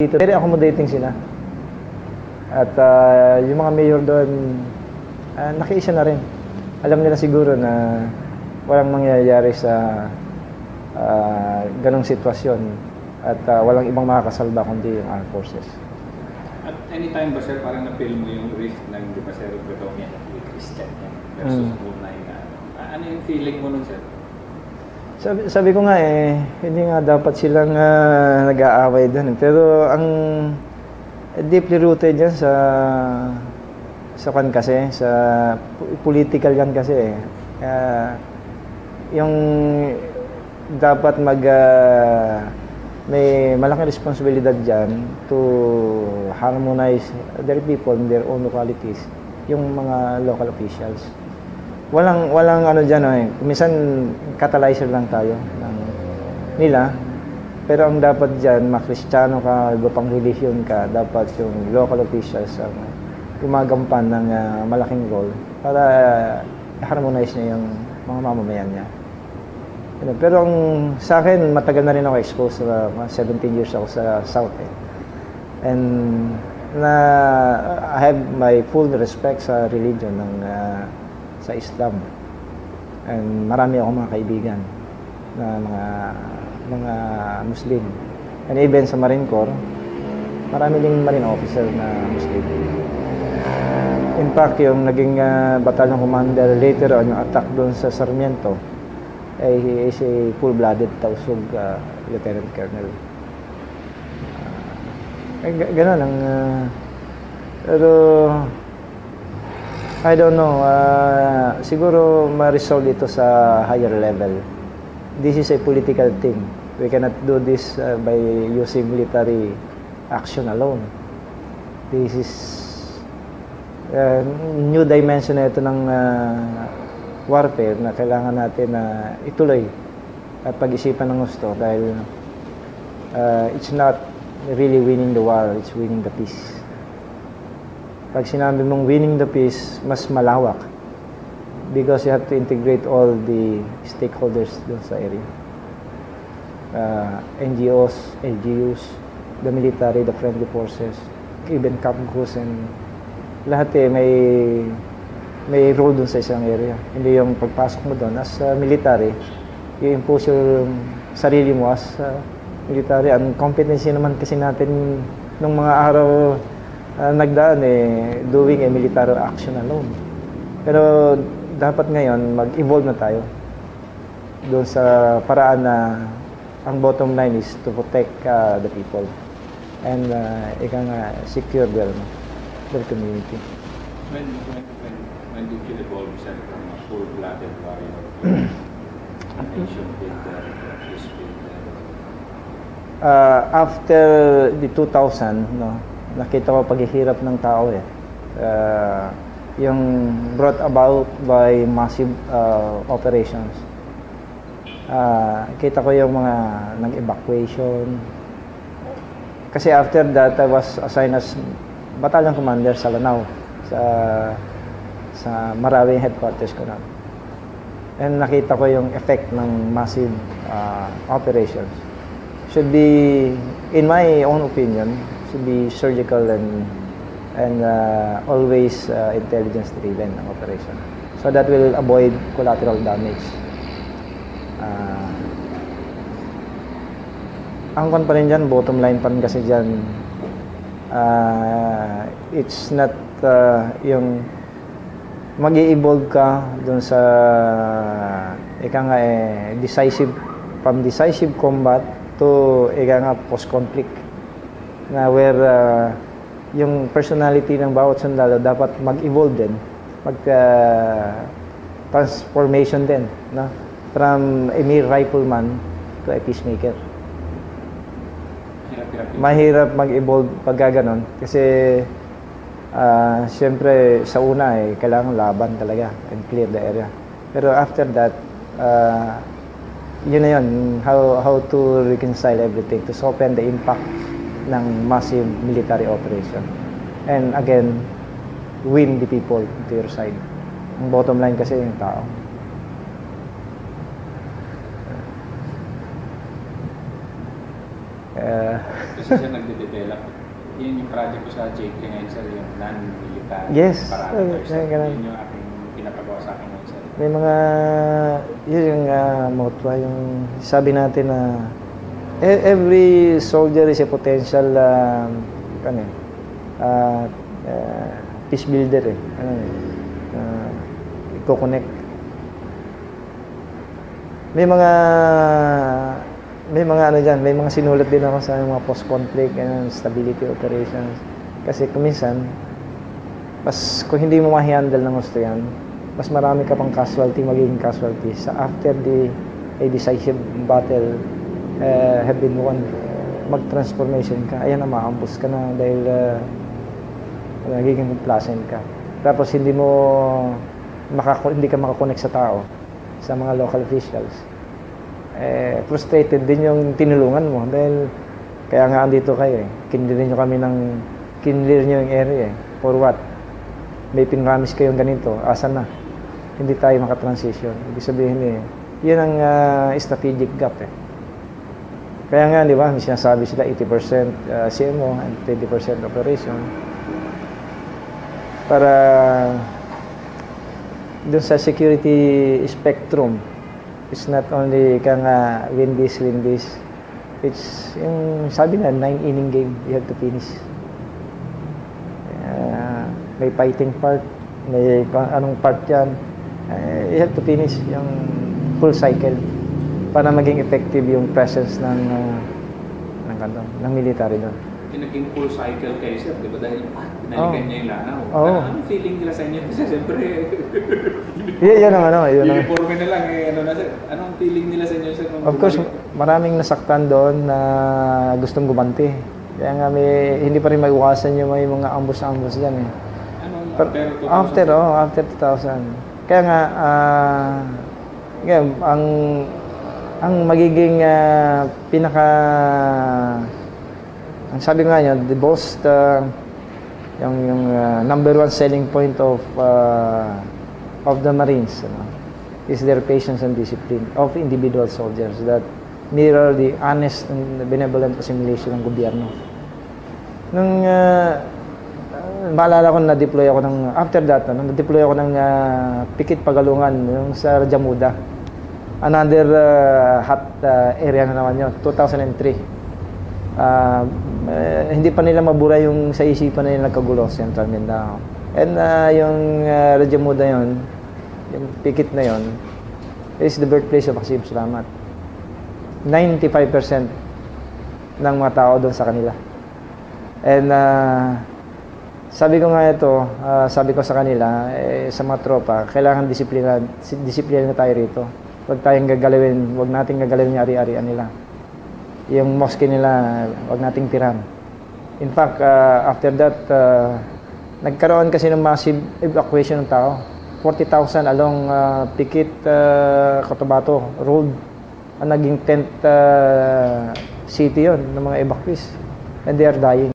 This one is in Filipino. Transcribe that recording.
Dito, very accommodating sila. At yung mga mayor doon, nakiisa na rin. Alam nila siguro na walang mangyayari sa ganong sitwasyon at walang ibang makakasalba kundi yung armed forces. At anytime ba, sir, parang na-feel mo yung risk ng di ba, Sir Bretonia with Christian versus Brunei na ano yung feeling mo nun, sir? Sabi ko nga hindi nga dapat silang nag-aaway doon. Pero ang deeply rooted yan sa kan kasi, sa political yan kasi yung dapat may malaking responsibilidad dyan to harmonize their people and their own localities, yung mga local officials. Walang ano dyan minsan catalyzer lang tayo nila, pero ang dapat dyan, makristyano ka, iba pang religion ka, dapat yung local officials ang gumagampan ng malaking role para harmonize niya yung mga mamamayan niya. Pero sa akin, matagal na rin ako exposed. 17 years ako sa South. And I have my full respect sa religion sa Islam. And marami akong mga kaibigan na mga Muslim. And even sa Marine Corps, marami ding Marine officer na Muslim. In fact, yung naging battalion commander later on, yung attack doon sa Sarmiento, he is a full-blooded Tausug Lieutenant Colonel. Ganun ang pero I don't know, siguro ma-resolve ito sa higher level. This is a political thing. We cannot do this by using military action alone. This is new dimension na ito ng warfare na kailangan natin na ituloy at pag-isipan ng gusto dahil it's not really winning the war, it's winning the peace. Pag sinabi mong winning the peace, mas malawak because you have to integrate all the stakeholders doon sa area. NGOs, LGUs, the military, the friendly forces, even CAPGOS, and lahat may role dun sa isang area. Hindi yung pagpasok mo doon as military, you impose your sarili mo as military. Ang competency naman kasi natin nung mga araw nagdaan doing a military action alone. Pero dapat ngayon mag-evolve na tayo doon sa paraan na ang bottom line is to protect the people and secure their community. When did you evolve, sir, from a full-blooded warrior to a nation builder, peace builder? After the 2000, nakita ko paghihirap ng tao yung brought about by massive operations. Kita ko yung mga nag-evacuation. Kasi after that, I was assigned as battalion commander sa Lanao, sa Marawi headquarters ko na. And nakita ko yung effect ng massive operations. Should be, in my own opinion, should be surgical and always intelligence driven ang operation. So that will avoid collateral damage. Ang kon pa rin dyan, bottom line pa rin kasi dyan, it's not yung mag-i-evolve ka dun sa decisive, from decisive combat to post-conflict na where yung personality ng bawat sundalo dapat mag-evolve din, transformation din, no? From a mere rifleman to a peacemaker. Mahirap mag-evolve pag gano'n kasi siyempre sa una kailangan laban talaga and clear the area. Pero after that, yun na yun, how to reconcile everything, to soften the impact ng massive military operation. And again, win the people to your side. Ang bottom line kasi yung tao. kasi sir nagde-develop. Yun yung project ko sa J3 ngayon sir, yung non-military Yes. parameters. Ganun. Yun yung aking pinapagawa sa akin ngayon sir. May mga, yun yung motto, yung sabi natin na every soldier is a potential peace builder eh. I-connect. May mga ano diyan, may mga sinulat din ako sa mga post-conflict and stability operations. Kasi kuminsan, kung hindi mo ma-handle ng gusto yan, mas marami ka pang magiging casualty sa after a decisive battle have been won. Mag-transformation ka, ayan na, maambos ka na dahil nagiging complacent ka. Tapos hindi ka makakonect sa tao, sa mga local officials. Frustrated din yung tinulungan mo dahil kaya nga andito kayo eh. Kinlear nyo yung area eh. For what? May pinramis kayong ganito, asan na? Hindi tayo makatransition. Ibig sabihin eh, yun ang strategic gap eh. Kaya nga, di ba, may sinasabi sila 80% CMO and 20% operation. Para dun sa security spectrum, it's not only win this. It's yung sabi na 9-inning game, you have to finish. May fighting part, may anong part yan. You have to finish yung full cycle para maging effective yung presence ng military doon. Yung naging full cycle kayo sir, di ba? Dahil binalikan niya yung lanaw. Anong feeling nila sa inyo? Kasi siyempre, yun ang uniforme na lang eh, sir? Anong feeling nila sa inyo sir? Of course, maraming nasaktan doon na gustong gumanti. Kaya nga hindi pa rin maiwasan yung may mga ambus-ambus dyan eh. After 2000. Kaya nga, ang magiging ang sabi nga niya, the most yung number one selling point of the Marines is their patience and discipline of individual soldiers that mirror the honest and benevolent assimilation ng gobyerno. Nung maalala ko na-deploy ako after that, na-deploy ako ng Pikit Pagalungan yung sa Jamuda. Another hot area na naman yun, 2003. Hindi pa nila mabura yung sa isipan na yung nagkagulo, Central Mindanao. And yung Rajamuda yun, yung Pikit na yun, is the birthplace of Hasim Salamat. 95% ng mga tao doon sa kanila. And sabi ko nga ito, sabi ko sa kanila, sa mga tropa, kailangan disiplina na tayo rito. Huwag nating gagalawin yung ari-arian nila. Yung mosque nila, huwag nating tiran. In fact, after that, nagkaroon kasi ng massive evacuation ng tao. 40,000 along Pikit, Cotabato Road. Ang naging tent city yon ng mga evacuees. And they are dying.